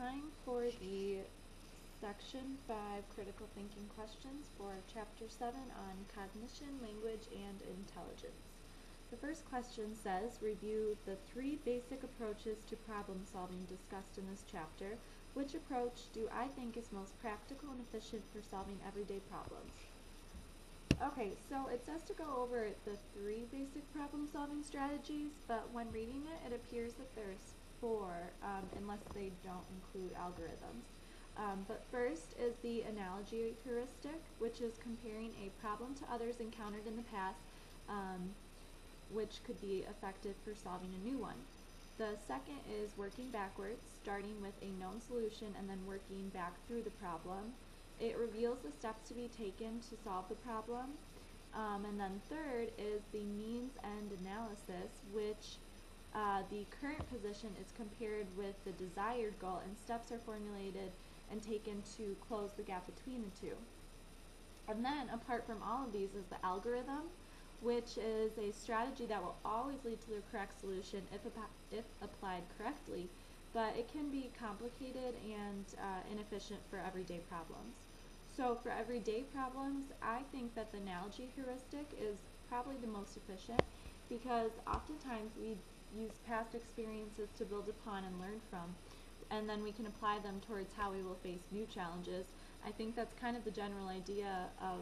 time for the Section 5 Critical Thinking Questions for Chapter 7 on Cognition, Language, and Intelligence. The first question says, review the 3 basic approaches to problem solving discussed in this chapter. Which approach do I think is most practical and efficient for solving everyday problems? Okay, so it says to go over the 3 basic problem solving strategies, but when reading it, it appears that there's 4, unless they don't include algorithms. But first is the analogy heuristic, which is comparing a problem to others encountered in the past, which could be effective for solving a new one. The second is working backwards, starting with a known solution and then working back through the problem. It reveals the steps to be taken to solve the problem. And then third is the means-end analysis, which the current position is compared with the desired goal, and steps are formulated and taken to close the gap between the two. And then, apart from all of these, is the algorithm, which is a strategy that will always lead to the correct solution if applied correctly, but it can be complicated and inefficient for everyday problems. So for everyday problems, I think that the analogy heuristic is probably the most efficient, because oftentimes we use past experiences to build upon and learn from, and then we can apply them towards how we will face new challenges. I think that's kind of the general idea of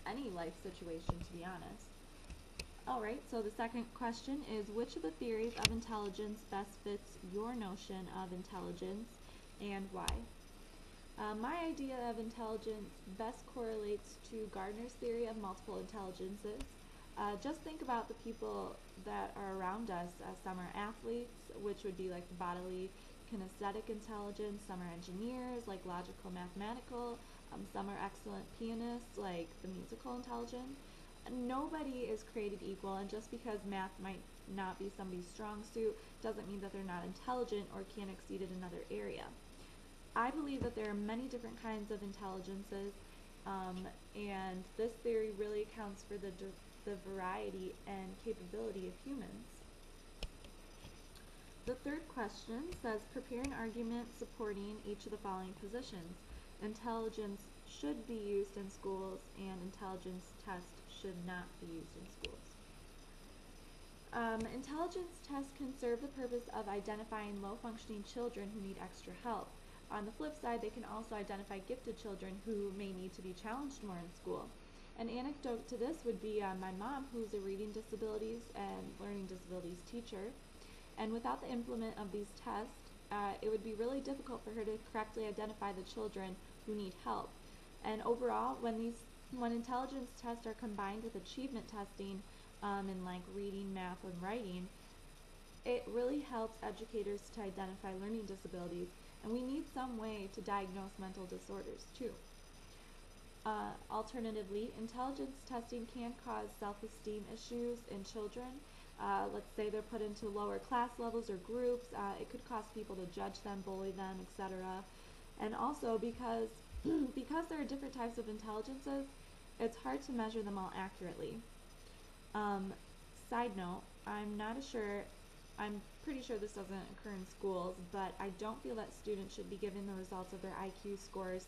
any life situation, to be honest. Alright, so the second question is, which of the theories of intelligence best fits your notion of intelligence, and why? My idea of intelligence best correlates to Gardner's theory of multiple intelligences. Just think about the people that are around us. Some are athletes, which would be like the bodily kinesthetic intelligence. Some are engineers, like logical mathematical. Some are excellent pianists, like the musical intelligence. Nobody is created equal, and just because math might not be somebody's strong suit doesn't mean that they're not intelligent or can't exceed in another area. I believe that there are many different kinds of intelligences, and this theory really accounts for the variety and capability of humans. The third question says, prepare an argument supporting each of the following positions. Intelligence should be used in schools, and intelligence tests should not be used in schools. Intelligence tests can serve the purpose of identifying low-functioning children who need extra help. On the flip side, they can also identify gifted children who may need to be challenged more in school. An anecdote to this would be my mom, who's a reading disabilities and learning disabilities teacher. And without the implement of these tests, it would be really difficult for her to correctly identify the children who need help. And overall, when intelligence tests are combined with achievement testing in like reading, math, and writing, it really helps educators to identify learning disabilities, and we need some way to diagnose mental disorders too. Alternatively, intelligence testing can cause self-esteem issues in children. Let's say they're put into lower class levels or groups. It could cause people to judge them, bully them, etc. And also because there are different types of intelligences, it's hard to measure them all accurately. Side note, I'm pretty sure this doesn't occur in schools, but I don't feel that students should be given the results of their IQ scores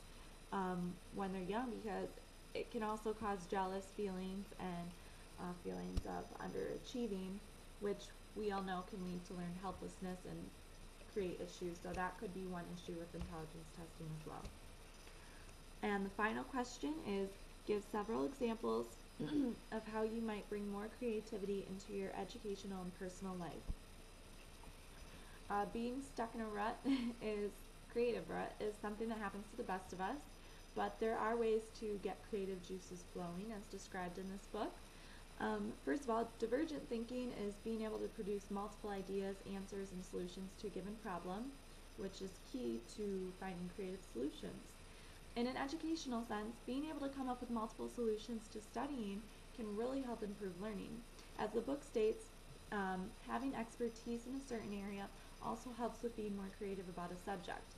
when they're young, because it can also cause jealous feelings and feelings of underachieving, which we all know can lead to learned helplessness and create issues. So that could be one issue with intelligence testing as well. And the final question is, give several examples of how you might bring more creativity into your educational and personal life. Being stuck in a rut creative rut is something that happens to the best of us, but there are ways to get creative juices flowing as described in this book. First of all, divergent thinking is being able to produce multiple ideas, answers, and solutions to a given problem, which is key to finding creative solutions. In an educational sense, being able to come up with multiple solutions to studying can really help improve learning. As the book states, having expertise in a certain area also helps with being more creative about a subject.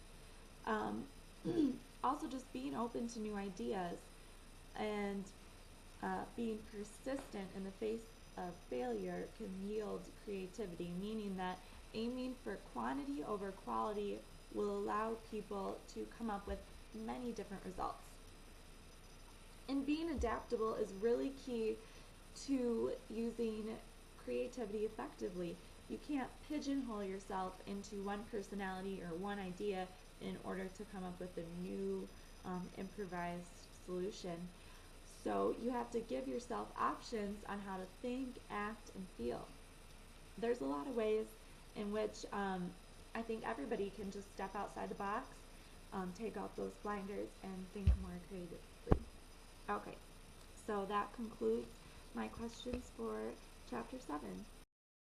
Also, just being open to new ideas and being persistent in the face of failure can yield creativity, meaning that aiming for quantity over quality will allow people to come up with many different results. And being adaptable is really key to using creativity effectively. You can't pigeonhole yourself into one personality or one idea in order to come up with a new improvised solution. So you have to give yourself options on how to think, act, and feel. There's a lot of ways in which I think everybody can just step outside the box, take out those blinders, and think more creatively. Okay, so that concludes my questions for Chapter 7.